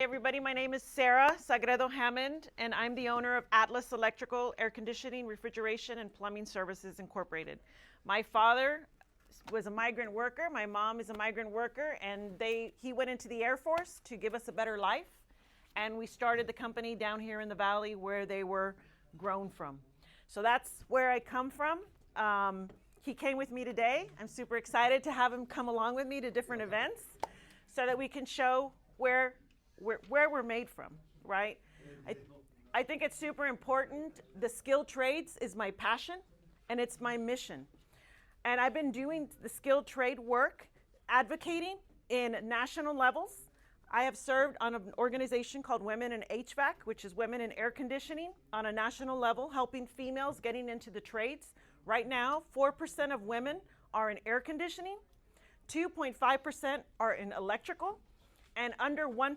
Hey everybody, my name is Sarah Sagredo Hammond, and I'm the owner of Atlas Electrical, Air Conditioning, Refrigeration, and Plumbing Services Incorporated. My father was a migrant worker, my mom is a migrant worker, and he went into the Air Force to give us a better life, and we started the company down here in the valley where they were grown from. So that's where I come from. He came with me today. I'm super excited to have him come along with me to different events so that we can show where we're made from, right? I think it's super important. The skilled trades is my passion and it's my mission. And I've been doing the skilled trade work, advocating in national levels. I have served on an organization called Women in HVAC, which is Women in Air Conditioning, on a national level, helping females getting into the trades. Right now, 4% of women are in air conditioning, 2.5% are in electrical, and under 1%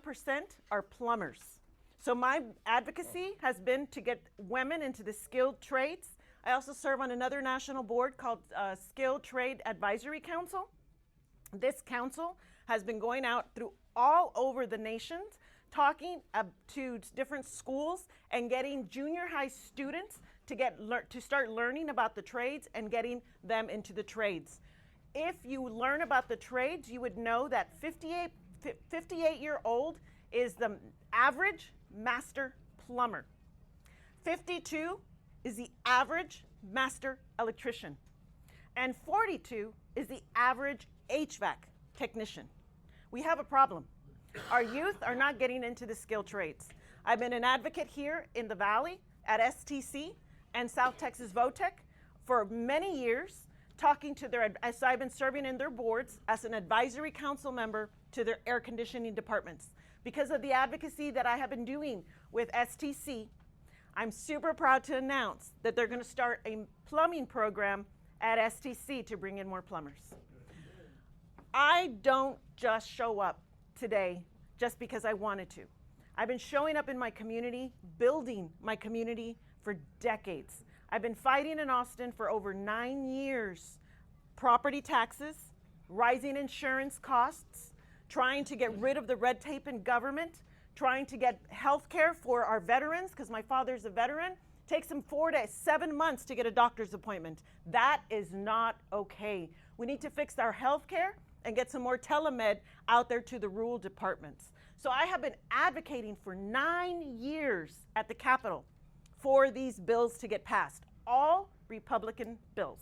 are plumbers. So my advocacy has been to get women into the skilled trades. I also serve on another national board called Skilled Trade Advisory Council. This council has been going out through all over the nation, talking to different schools and getting junior high students to start learning about the trades and getting them into the trades. If you learn about the trades, you would know that 58-year-old is the average master plumber. 52 is the average master electrician. And 42 is the average HVAC technician. We have a problem. Our youth are not getting into the skilled trades. I've been an advocate here in the Valley at STC and South Texas VOTEC for many years, talking to so I've been serving in their boards as an advisory council member to their air conditioning departments. Because of the advocacy that I have been doing with STC, I'm super proud to announce that they're going to start a plumbing program at STC to bring in more plumbers. I don't just show up today just because I wanted to. I've been showing up in my community, building my community for decades. I've been fighting in Austin for over 9 years. Property taxes, rising insurance costs, trying to get rid of the red tape in government, trying to get health care for our veterans, because my father's a veteran. Takes him 4 to 7 months to get a doctor's appointment. That is not okay. We need to fix our health care and get some more telemed out there to the rural departments. So I have been advocating for 9 years at the Capitol for these bills to get passed, all Republican bills.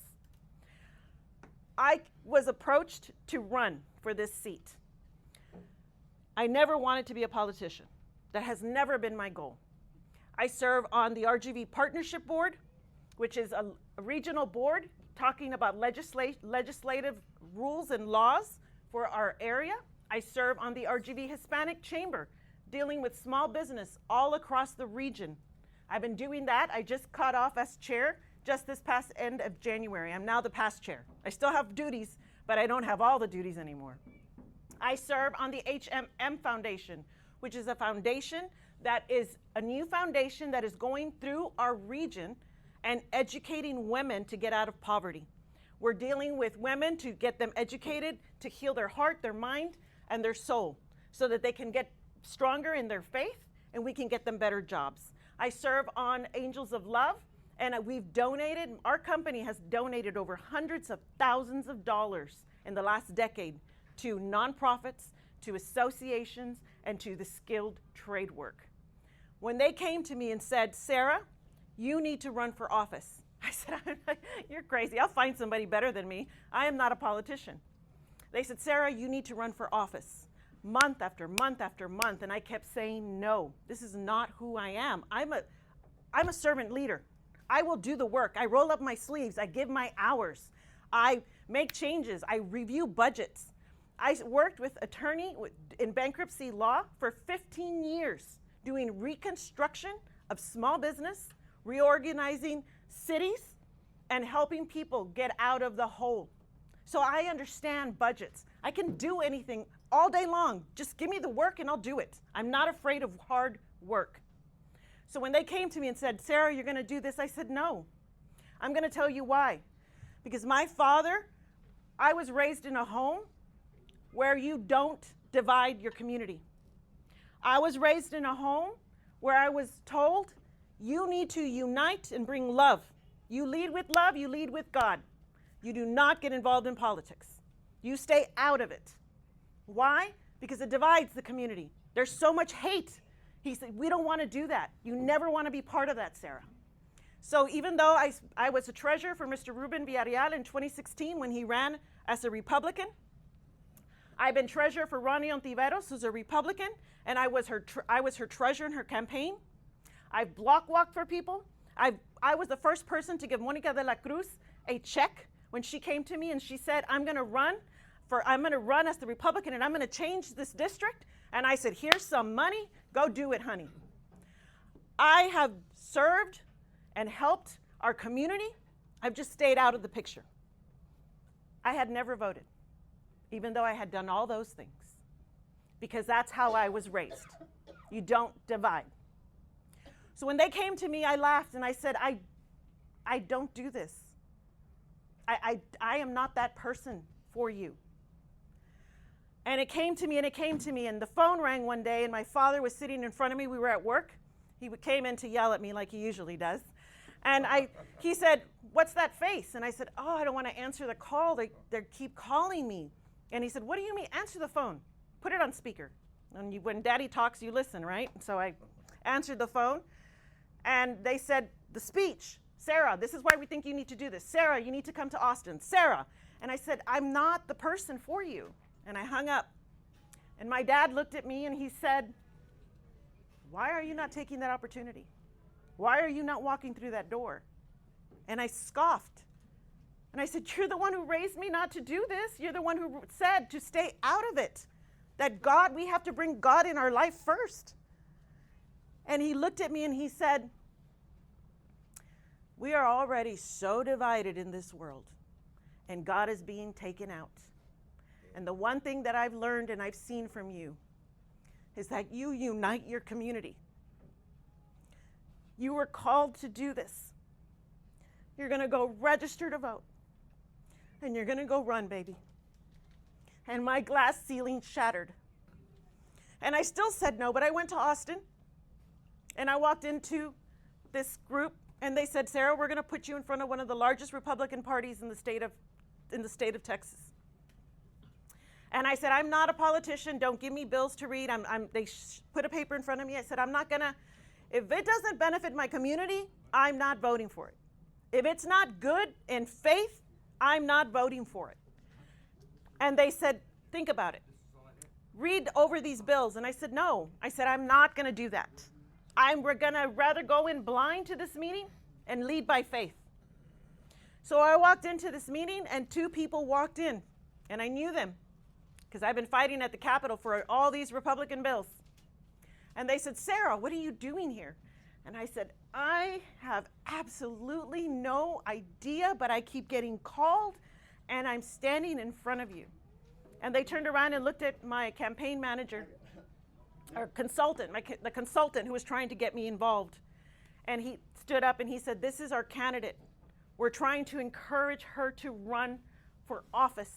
I was approached to run for this seat. I never wanted to be a politician. That has never been my goal. I serve on the RGV Partnership Board, which is a regional board talking about legislative rules and laws for our area. I serve on the RGV Hispanic Chamber, dealing with small business all across the region. I've been doing that. I just cut off as chair just this past end of January. I'm now the past chair. I still have duties, but I don't have all the duties anymore. I serve on the HMM Foundation, which is a foundation that is a new foundation that is going through our region and educating women to get out of poverty. We're dealing with women to get them educated, to heal their heart, their mind, and their soul so that they can get stronger in their faith and we can get them better jobs. I serve on Angels of Love, and our company has donated over hundreds of thousands of dollars in the last decade to nonprofits, to associations, and to the skilled trade work. When they came to me and said, Sarah, you need to run for office, I said, you're crazy. I'll find somebody better than me. I am not a politician. They said, Sarah, you need to run for office. Month after month after month, and I kept saying, no, this is not who I am. I'm a servant leader. I will do the work. I roll up my sleeves. I give my hours. I make changes. I review budgets. I worked with attorney in bankruptcy law for 15 years, doing reconstruction of small business, reorganizing cities, and helping people get out of the hole. So I understand budgets. I can do anything all day long. Just give me the work and I'll do it. I'm not afraid of hard work. So when they came to me and said, Sarah, you're going to do this, I said, no. I'm going to tell you why. Because my father, I was raised in a home where you don't divide your community. I was raised in a home where I was told, you need to unite and bring love. You lead with love, you lead with God. You do not get involved in politics. You stay out of it. Why? Because it divides the community. There's so much hate. He said, we don't want to do that. You never want to be part of that, Sarah. So even though I was a treasurer for Mr. Ruben Villarreal in 2016 when he ran as a Republican, I've been treasurer for Ronnie Ontiveros, who's a Republican, and I was her treasurer in her campaign. I've block walked for people. I was the first person to give Monica de la Cruz a check when she came to me and she said, I'm going to run as the Republican and I'm going to change this district. And I said, here's some money. Go do it, honey. I have served and helped our community. I've just stayed out of the picture. I had never voted, even though I had done all those things, because that's how I was raised. You don't divide. So when they came to me, I laughed and I said, I don't do this. I am not that person for you. And it came to me, and the phone rang one day, and my father was sitting in front of me. We were at work. He came in to yell at me like he usually does. And he said, what's that face? And I said, oh, I don't want to answer the call. They keep calling me. And he said, what do you mean? Answer the phone. Put it on speaker. And when Daddy talks, you listen, right? So I answered the phone, and they said, the speech. Sarah, this is why we think you need to do this. Sarah, you need to come to Austin. Sarah. And I said, I'm not the person for you. And I hung up. And my dad looked at me and he said, why are you not taking that opportunity? Why are you not walking through that door? And I scoffed. And I said, you're the one who raised me not to do this. You're the one who said to stay out of it. That God, we have to bring God in our life first. And he looked at me and he said, we are already so divided in this world, and God is being taken out. And the one thing that I've learned and I've seen from you is that you unite your community. You were called to do this. You're going to go register to vote, and you're going to go run, baby. And my glass ceiling shattered. And I still said no, but I went to Austin, and I walked into this group, and they said, Sarah, we're going to put you in front of one of the largest Republican parties in the state of Texas. And I said, I'm not a politician. Don't give me bills to read. They put a paper in front of me. I said, I'm not going to, if it doesn't benefit my community, I'm not voting for it. If it's not good in faith, I'm not voting for it. And they said, think about it. Read over these bills. And I said, no. I said, I'm not going to do that. We're going to rather go in blind to this meeting and lead by faith. So I walked into this meeting, and two people walked in, and I knew them because I've been fighting at the Capitol for all these Republican bills. And they said, Sarah, what are you doing here? And I said, I have absolutely no idea, but I keep getting called, and I'm standing in front of you. And they turned around and looked at my campaign manager, or consultant, the consultant who was trying to get me involved. And he stood up and he said, this is our candidate. We're trying to encourage her to run for office.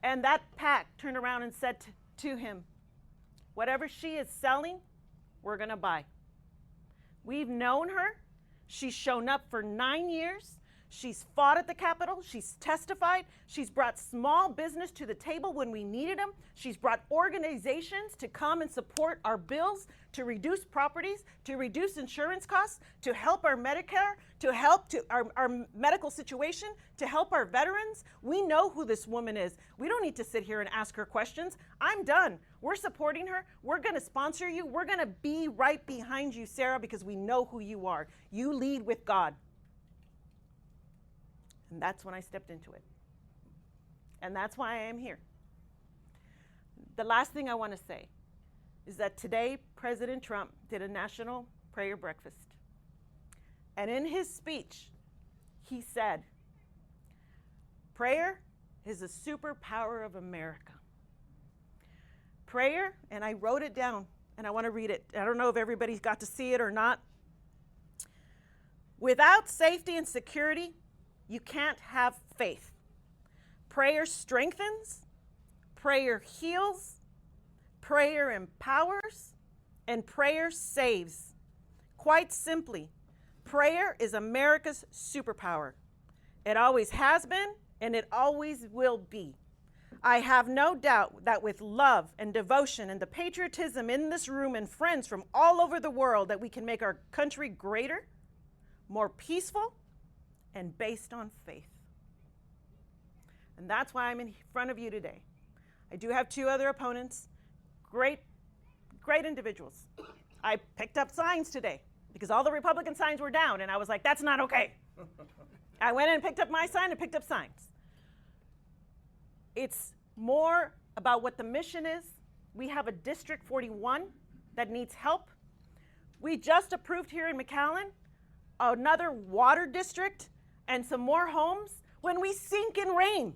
And that PAC turned around and said to him, whatever she is selling, we're going to buy. We've known her. She's shown up for 9 years. She's fought at the Capitol. She's testified. She's brought small business to the table when we needed them. She's brought organizations to come and support our bills, to reduce properties, to reduce insurance costs, to help our Medicare, to help our medical situation, to help our veterans. We know who this woman is. We don't need to sit here and ask her questions. I'm done. We're supporting her. We're going to sponsor you. We're going to be right behind you, Sarah, because we know who you are. You lead with God. And that's when I stepped into it. And that's why I am here. The last thing I want to say is that today President Trump did a national prayer breakfast. And in his speech, he said, prayer is a superpower of America. Prayer, and I wrote it down, and I want to read it. I don't know if everybody's got to see it or not. Without safety and security, you can't have faith. Prayer strengthens, prayer heals, Prayer empowers and prayer saves. Quite simply, prayer is America's superpower. It always has been, and it always will be. I have no doubt that with love and devotion and the patriotism in this room and friends from all over the world, that we can make our country greater, more peaceful, and based on faith. And that's why I'm in front of you today. I do have two other opponents, great individuals. I picked up signs today because all the Republican signs were down, and I was like, that's not okay. I went and picked up my sign and picked up signs. It's more about what the mission is. We have a District 41 that needs help. We just approved here in McAllen another water district and some more homes when we sink in rain.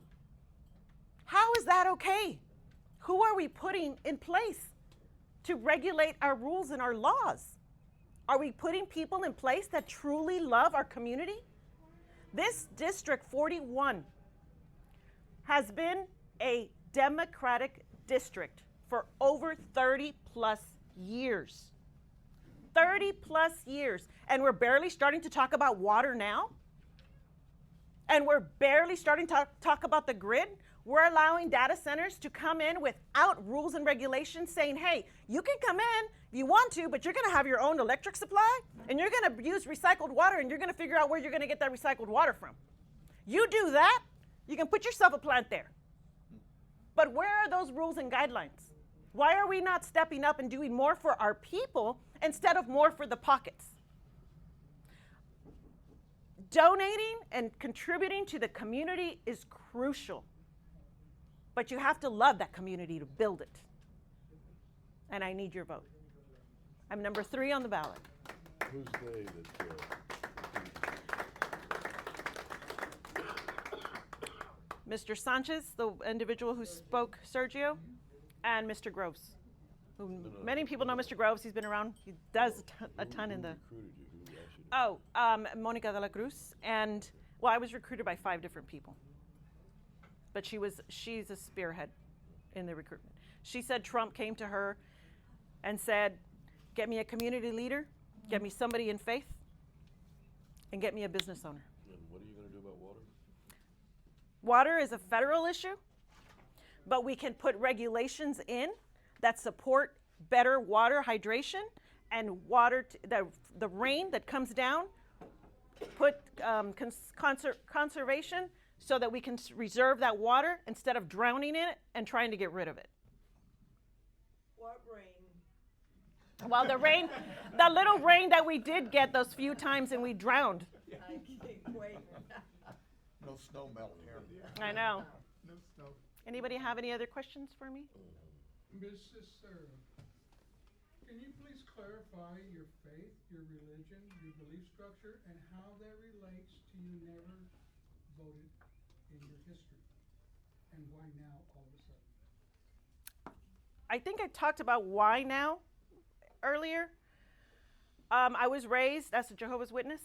How is that okay? Who are we putting in place to regulate our rules and our laws? Are we putting people in place that truly love our community? This District 41 has been a Democratic district for over 30 plus years. 30 plus years. And we're barely starting to talk about water now. And we're barely starting to talk about the grid. We're allowing data centers to come in without rules and regulations saying, hey, you can come in if you want to, but you're going to have your own electric supply, and you're going to use recycled water, and you're going to figure out where you're going to get that recycled water from. You do that, you can put yourself a plant there. But where are those rules and guidelines? Why are we not stepping up and doing more for our people instead of more for the pockets? Donating and contributing to the community is crucial. But you have to love that community to build it. And I need your vote. I'm number 3 on the ballot. Who's they that Mr. Sanchez, the individual who spoke, Sergio, and Mr. Groves. Who many people know Mr. Groves. He's been around. He does a ton in the... Monica de la Cruz. And, well, I was recruited by 5 different people. But she's a spearhead in the recruitment. She said Trump came to her and said, get me a community leader, get me somebody in faith, and get me a business owner. And what are you going to do about water? Water is a federal issue, but we can put regulations in that support better water hydration and water, the rain that comes down, put conservation so that we can reserve that water instead of drowning in it and trying to get rid of it. What rain? Well, the little rain that we did get those few times and we drowned. I can't wait. No snow melt here. I know. No snow. Anybody have any other questions for me? Mrs. Sarah, can you please clarify your faith, your religion, your belief structure, and how that relates to you never voted in your history? And why now all of a sudden? I think I talked about why now earlier. I was raised as a Jehovah's Witness,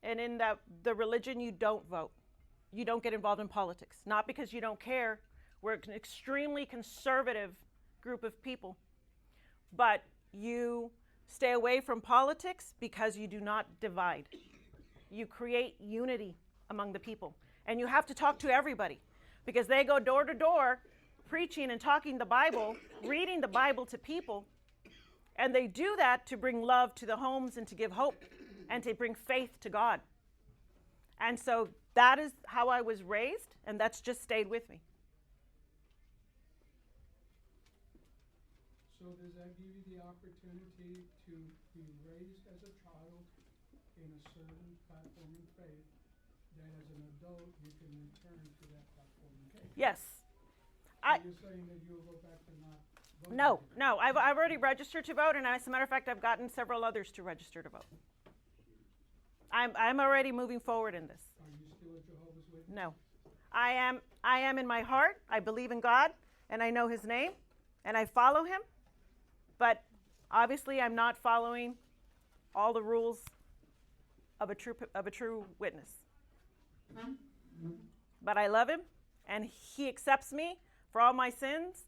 and in the religion you don't vote. You don't get involved in politics. Not because you don't care. We're an extremely conservative group of people. But you stay away from politics because you do not divide. You create unity among the people. And you have to talk to everybody because they go door to door preaching and talking the Bible, reading the Bible to people. And they do that to bring love to the homes and to give hope and to bring faith to God. And so that is how I was raised, and that's just stayed with me. So does that give you the opportunity to be raised as a child in a certain platform of faith that as an adult you can return to that platform of faith? Yes. So you're saying that you'll go back to not voting? No. I've already registered to vote, and as a matter of fact, I've gotten several others to register to vote. I'm already moving forward in this. Are you still a Jehovah's Witness? No. I am in my heart. I believe in God, and I know his name, and I follow him. But obviously, I'm not following all the rules of a true witness. But I love him, and he accepts me for all my sins,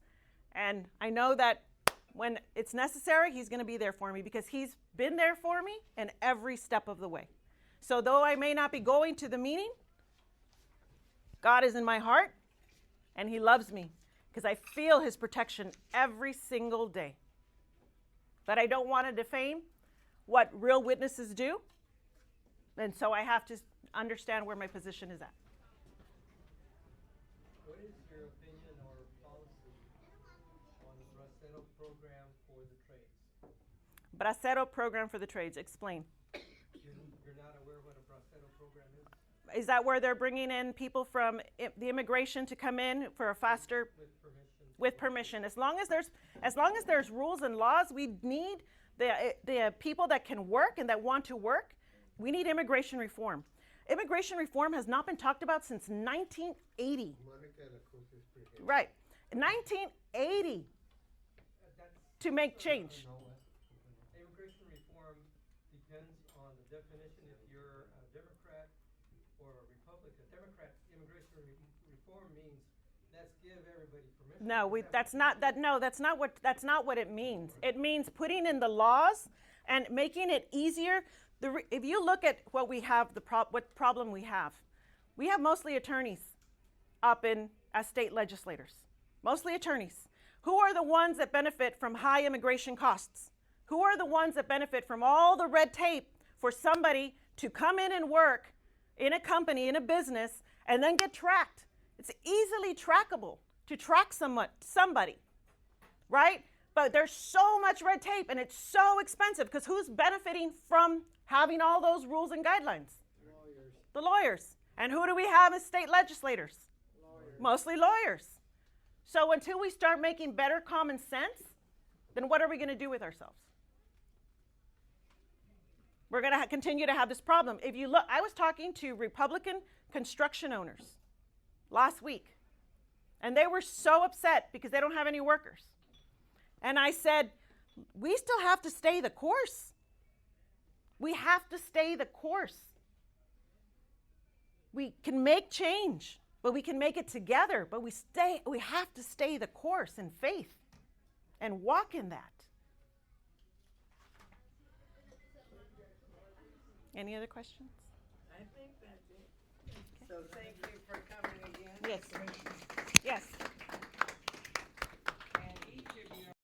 and I know that when it's necessary, he's going to be there for me because he's been there for me in every step of the way. So though I may not be going to the meeting, God is in my heart and he loves me because I feel his protection every single day. But I don't want to defame what real witnesses do. And so I have to understand where my position is at. What is your opinion or policy on the Bracero program for the trades? Bracero program for the trades. Explain. You're not aware what a Bracero program is? Is that where they're bringing in people from the immigration to come in for a faster? With permission. With permission. As long as there's rules and laws, we need the people that can work and that want to work. We need immigration reform. Immigration reform has not been talked about since 1980. Right. 1980 to make change. Immigration reform depends on the definition if you're a Democrat or a Republican. Democrat immigration reform means let's give everybody permission. No, that's not what it means. It means putting in the laws and making it easier. If you look at what we have, what problem we have mostly attorneys up in as state legislators, mostly attorneys. Who are the ones that benefit from high immigration costs? Who are the ones that benefit from all the red tape for somebody to come in and work in a company, in a business, and then get tracked? It's easily trackable to track somebody, right? But there's so much red tape and it's so expensive because who's benefiting from having all those rules and guidelines? Lawyers. The lawyers. And who do we have as state legislators? Lawyers. Mostly lawyers. So until we start making better common sense, then what are we going to do with ourselves? We're going to continue to have this problem. If you look, I was talking to Republican construction owners last week, and they were so upset because they don't have any workers. And I said, we still have to stay the course. We have to stay the course. We can make change, but we can make it together. But we have to stay the course in faith and walk in that. Any other questions? I think that's it. So thank you for coming again. Yes. Yes.